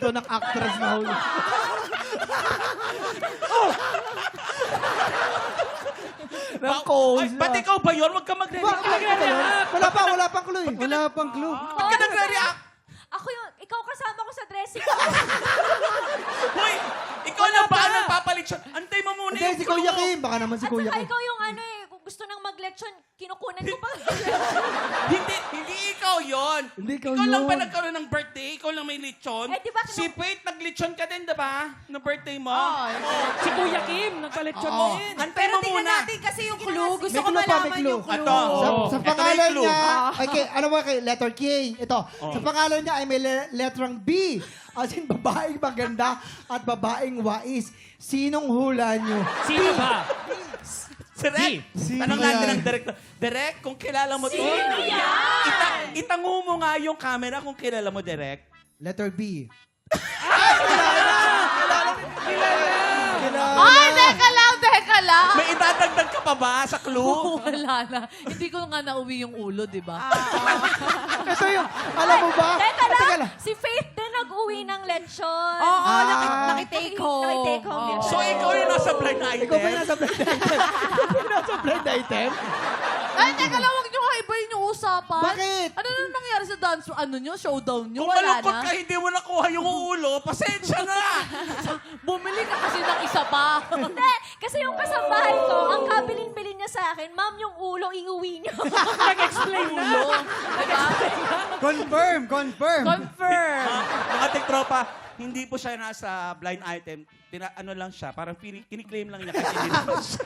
to ng actress na huli. Ng cause. Ay, ba't ikaw ba yun? Huwag ka magre-react. Wala pang clue eh. Wala pang clue. Ba't ka nagre-react? Ako yung, ikaw kasama ko sa dressing room. Hoy, ikaw na ba ang nagpapalitsyon? Antay mo muna Hindi, si Kuya Kim. Baka naman si At Kuya saka Kim. ikaw yung ano eh, kung gusto nang mag-leksyon, kinukunan ko pa. Hindi ikaw yon. Hindi ikaw lang ba yun. nagkaroon ng birthday? Ikaw lang may lechon? Eh, di ba Si Faith, naglechon ka din, diba? No birthday mo? Si Kuya Kim, nagka-lecture Oo. din. Antay Pero mo tingnan muna. natin kasi yung clue. Gusto May ko clue pa, may malaman clue. yung clue. Ito. Sa Ito pangalan may clue. niya, okay, ano ba kay letter K? Ito. Sa pangalan niya ay may letrang B. As in, babaeng maganda at babaeng wais. Sinong hula niyo? Sino ba? Si Rek. Sino Tanong yan? natin ang director. Direk, kung kilala mo to. Sino yan? Itango mo nga yung camera kung kilala mo, Direk. Letter B. Ay, teka lang. May idadagdag ka pa ba sa clue? Wala na. Hindi ko nga nauwi yung ulo, di ba? Ito yung, alam mo ba? Teka Teka lang, si Faith din nag-uwi ng lechon. Oo, Ah. nakitake home. Nakitake home yun. So, ikaw yung nasa blind item? Ikaw ba yung nasa blind item? Ikaw yung nasa blind item? Ay, teka lang, huwag nyo nga ibahin yung usapan. Bakit? Ano na nangyari sa dance, showdown nyo? Kung Wala malungkot na. ka, hindi mo nakuha yung ulo, pasensya na. Bumili ka kasi ng isa pa. Hindi, kasi yung kasambahay ko, ang kabilin-bilin niya sa akin, ma'am, yung ulo, iuwi niyo. Nag-explain na. Diba? Confirm. Confirm. Mga tiktropa, hindi po siya nasa blind item. Ano lang siya, parang kiniklaim lang niya kasi hindi naman siya.